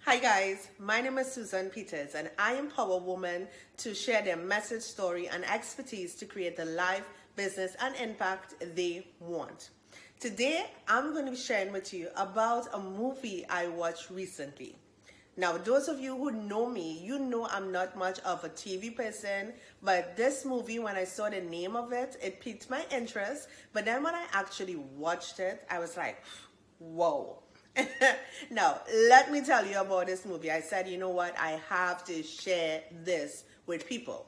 Hi guys, my name is Susan Peters and I empower women to share their message, story and expertise to create the life, business and impact they want. Today, I'm going to be sharing with you about a movie I watched recently. Now, those of you who know me, you know I'm not much of a TV person, but this movie, when I saw the name of it, it piqued my interest. But then when I actually watched it, I was like, whoa. Now, let me tell you about this movie. I said, you know what? I have to share this with people.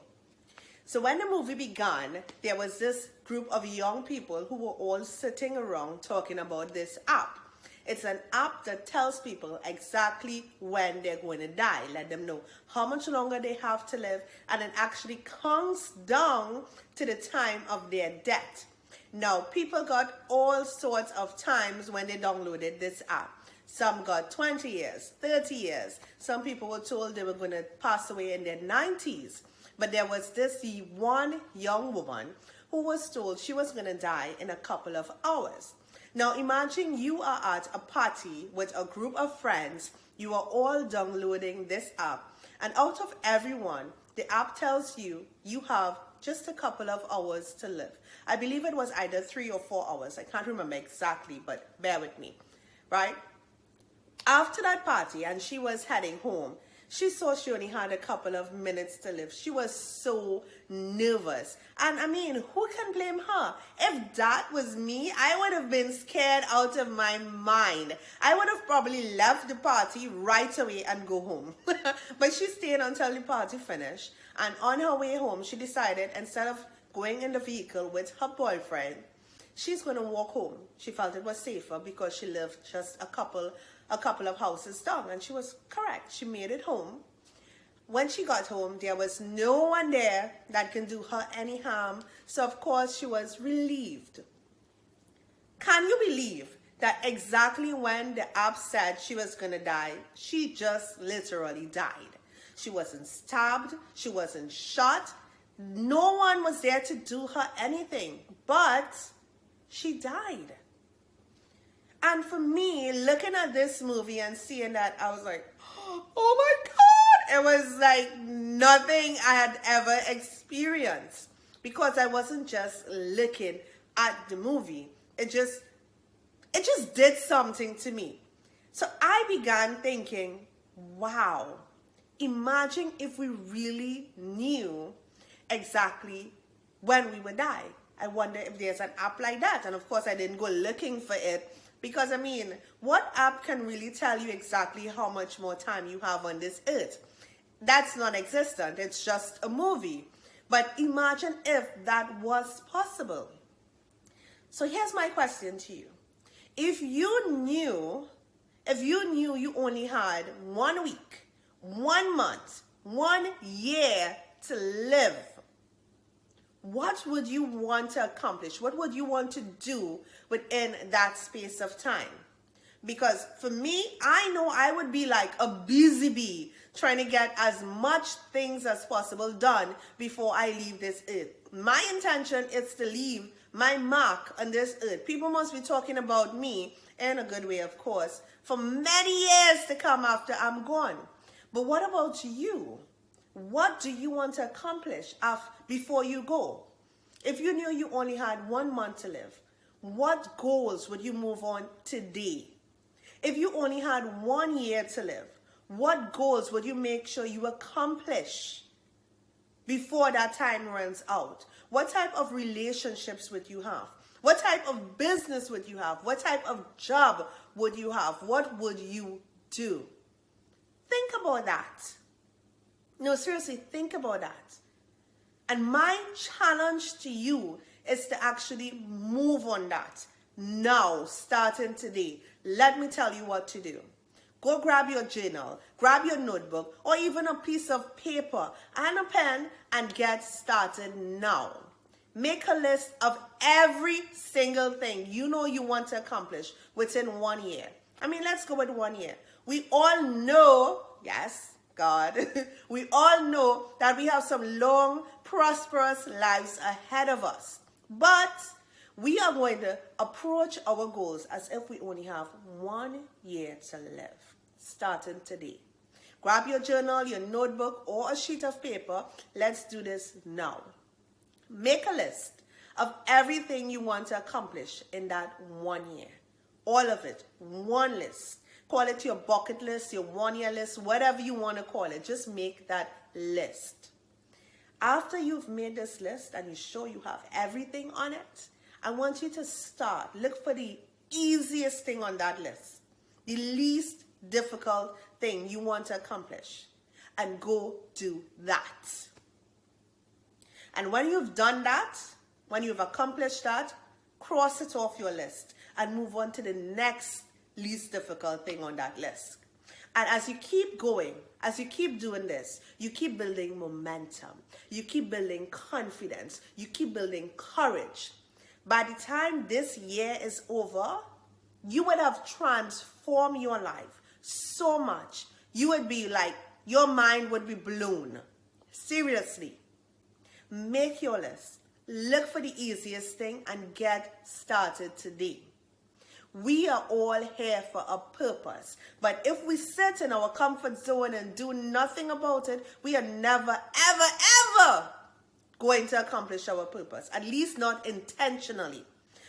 So when the movie began, there was this group of young people who were all sitting around talking about this app. It's an app that tells people exactly when they're going to die, let them know how much longer they have to live, and it actually counts down to the time of their death. Now, people got all sorts of times when they downloaded this app. Some got 20 years, 30 years. Some people were told they were going to pass away in their 90s. But there was this one young woman who was told she was going to die in a couple of hours. Now imagine you are at a party with a group of friends. You are all downloading this app. And out of everyone, the app tells you you have just a couple of hours to live. I believe it was either 3 or 4 hours. I can't remember exactly, but bear with me, right? After that party, and she was heading home, she saw she only had a couple of minutes to live. She was so nervous. And I mean, who can blame her? If that was me, I would have been scared out of my mind. I would have probably left the party right away and go home. But she stayed until the party finished. And on her way home, she decided instead of going in the vehicle with her boyfriend, she's going to walk home. She felt it was safer because she lived just a couple of houses down, and she was correct. She made it home. When she got home, there was no one there that can do her any harm, so of course she was relieved. Can you believe that exactly when the app said she was gonna die, she just literally died? She wasn't stabbed, she wasn't shot, no one was there to do her anything, but she died. And for me, looking at this movie and seeing that, I was like, oh my God. It was like nothing I had ever experienced, because I wasn't just looking at the movie. It just did something to me. So I began thinking, wow, imagine if we really knew exactly when we would die. I wonder if there's an app like that. And of course, I didn't go looking for it. Because, I mean, what app can really tell you exactly how much more time you have on this earth? That's non-existent. It's just a movie. But imagine if that was possible. So here's my question to you. If you knew you only had 1 week, 1 month, 1 year to live, what would you want to accomplish? What would you want to do within that space of time? Because for me, I know I would be like a busy bee trying to get as much things as possible done before I leave this earth. My intention is to leave my mark on this earth. People must be talking about me, in a good way, of course, for many years to come after I'm gone. But what about you? What do you want to accomplish before you go? If you knew you only had 1 month to live, what goals would you move on today? If you only had 1 year to live, what goals would you make sure you accomplish before that time runs out? What type of relationships would you have? What type of business would you have? What type of job would you have? What would you do? Think about that. No, seriously, think about that. And my challenge to you is to actually move on that now, starting today. Let me tell you what to do. Go grab your journal, grab your notebook, or even a piece of paper and a pen and get started now. Make a list of every single thing you know you want to accomplish within 1 year. I mean, let's go with 1 year. We all know, yes, God, we all know that we have some long, prosperous lives ahead of us. But we are going to approach our goals as if we only have 1 year to live. starting today. Grab your journal, your notebook, or a sheet of paper. Let's do this now. Make a list of everything you want to accomplish in that 1 year. All of it, one list. Call it your bucket list, your 1 year list, whatever you want to call it. Just make that list. After you've made this list and you show you have everything on it, I want you to start. Look for the easiest thing on that list, the least difficult thing you want to accomplish, and go do that. And when you've done that, when you've accomplished that, cross it off your list and move on to the next least difficult thing on that list. And as you keep going, as you keep doing this, you keep building momentum, you keep building confidence, you keep building courage. By the time this year is over, you would have transformed your life so much. You would be like, your mind would be blown. Seriously. Make your list. Look for the easiest thing and get started today. We are all here for a purpose. But if we sit in our comfort zone and do nothing about it, we are never, ever, ever going to accomplish our purpose. At least not intentionally.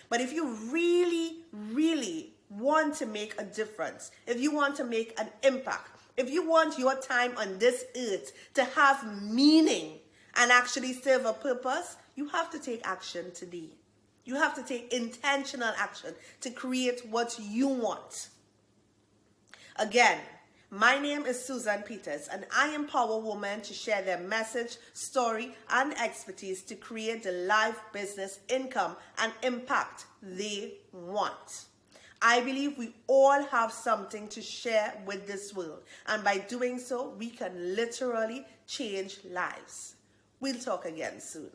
But if you really, really want to make a difference, if you want to make an impact, if you want your time on this earth to have meaning and actually serve a purpose, you have to take action today. You have to take intentional action to create what you want. Again, my name is Susan Peters, and I empower women to share their message, story, and expertise to create the life, business, income, and impact they want. I believe we all have something to share with this world, and by doing so, we can literally change lives. We'll talk again soon.